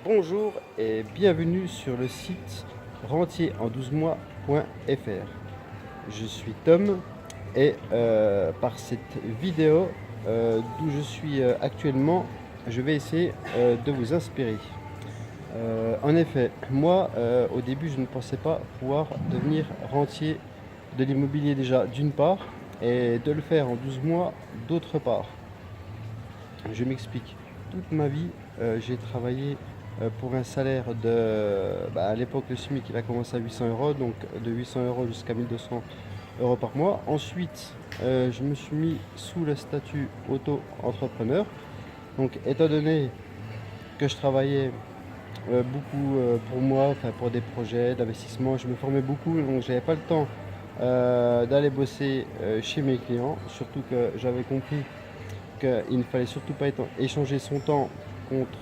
Bonjour et bienvenue sur le site rentieren12mois.fr. Je suis Tom et par cette vidéo d'où je suis actuellement, je vais essayer de vous inspirer. En effet, moi au début je ne pensais pas pouvoir devenir rentier de l'immobilier déjà d'une part et de le faire en 12 mois d'autre part. Je m'explique. Toute ma vie, j'ai travaillé pour un salaire à l'époque, le SMIC il a commencé à 800 euros, donc de 800 euros jusqu'à 1200 euros par mois. Ensuite, je me suis mis sous le statut auto-entrepreneur. Donc, étant donné que je travaillais beaucoup pour moi, enfin pour des projets d'investissement, je me formais beaucoup, donc j'avais pas le temps d'aller bosser chez mes clients, surtout que j'avais compris qu'il ne fallait surtout pas échanger son temps contre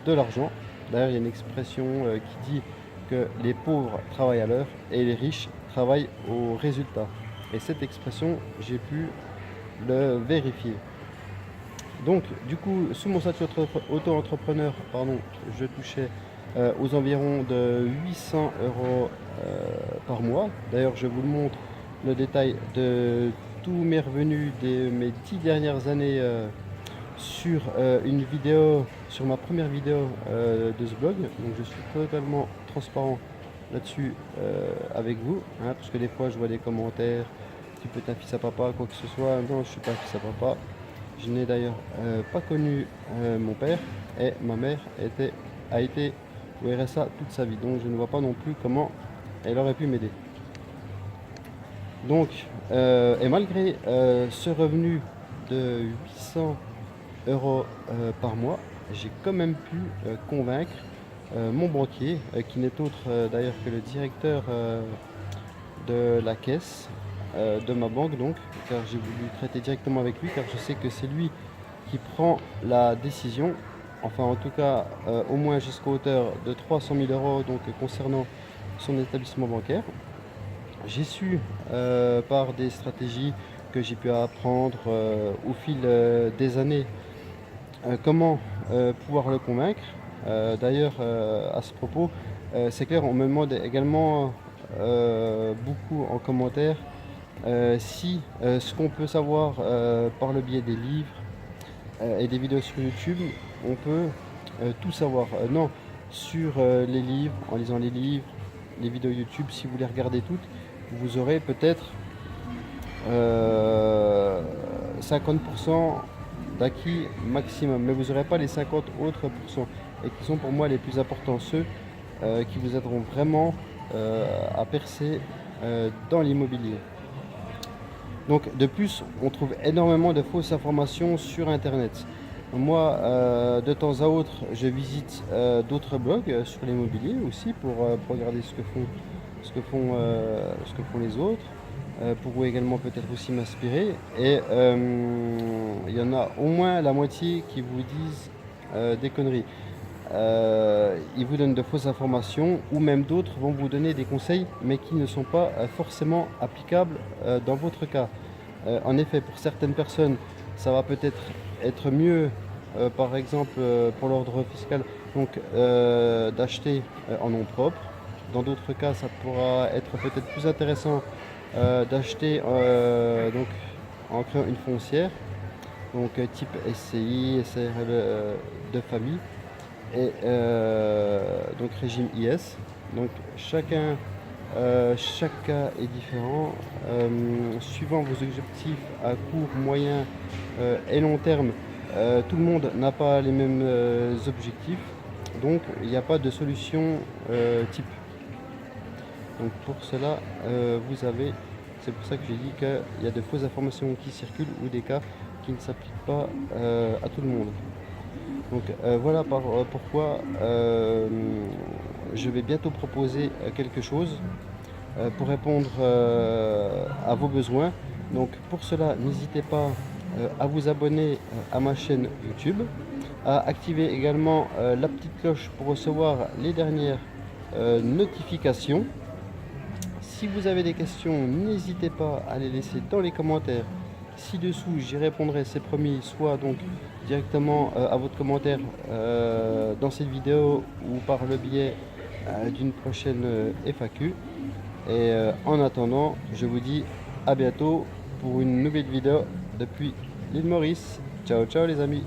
de l'argent. D'ailleurs, il y a une expression qui dit que les pauvres travaillent à l'heure et les riches travaillent au résultat. Et cette expression, j'ai pu le vérifier. Donc, du coup, sous mon statut auto-entrepreneur, je touchais aux environs de 800 euros par mois. D'ailleurs, je vous le montre, le détail de tous mes revenus de mes 10 dernières années sur une vidéo, sur ma première vidéo de ce blog. Donc, je suis totalement transparent là-dessus avec vous, hein, parce que des fois, je vois des commentaires, tu peux être un fils à papa, quoi que ce soit. Non, je ne suis pas un fils à papa. Je n'ai d'ailleurs pas connu mon père et ma mère a été au RSA toute sa vie. Donc je ne vois pas non plus comment elle aurait pu m'aider. Donc, et malgré ce revenu de 800 euros par mois, j'ai quand même pu convaincre mon banquier, qui n'est autre d'ailleurs que le directeur de la caisse de ma banque, donc, car j'ai voulu traiter directement avec lui, car je sais que c'est lui qui prend la décision, enfin en tout cas au moins jusqu'à hauteur de 300 000 euros, donc concernant son établissement bancaire. J'ai su par des stratégies que j'ai pu apprendre au fil des années comment pouvoir le convaincre. D'ailleurs, à ce propos, c'est clair, on me demande également beaucoup en commentaire si ce qu'on peut savoir par le biais des livres et des vidéos sur YouTube, on peut tout savoir. Non, sur les livres, en lisant les livres, les vidéos YouTube, si vous les regardez toutes, vous aurez peut-être 50% d'acquis maximum, mais vous n'aurez pas les 50 autres pourcents, et qui sont pour moi les plus importants, ceux qui vous aideront vraiment à percer dans l'immobilier. Donc de plus, on trouve énormément de fausses informations sur Internet. Moi, de temps à autre, je visite d'autres blogs sur l'immobilier aussi pour regarder ce que font les autres, pour également peut-être aussi m'inspirer. Et il y en a au moins la moitié qui vous disent des conneries. Ils vous donnent de fausses informations, ou même d'autres vont vous donner des conseils mais qui ne sont pas forcément applicables dans votre cas. En effet, pour certaines personnes ça va peut-être être mieux, par exemple pour l'ordre fiscal, donc d'acheter en nom propre. Dans d'autres cas ça pourra être peut-être plus intéressant d'acheter donc en créant une foncière, donc type SCI, SARL de famille, et donc régime IS. Donc chaque cas est différent. Suivant vos objectifs à court, moyen et long terme, tout le monde n'a pas les mêmes objectifs, donc il n'y a pas de solution type. Donc pour cela, c'est pour ça que j'ai dit qu'il y a de fausses informations qui circulent ou des cas qui ne s'appliquent pas à tout le monde. Donc voilà pourquoi je vais bientôt proposer quelque chose pour répondre à vos besoins. Donc pour cela, n'hésitez pas à vous abonner à ma chaîne YouTube, à activer également la petite cloche pour recevoir les dernières notifications. Si vous avez des questions, n'hésitez pas à les laisser dans les commentaires. ci-dessous, j'y répondrai, c'est promis, soit donc directement à votre commentaire dans cette vidéo ou par le biais d'une prochaine FAQ. Et en attendant, je vous dis à bientôt pour une nouvelle vidéo depuis l'île Maurice. Ciao ciao les amis.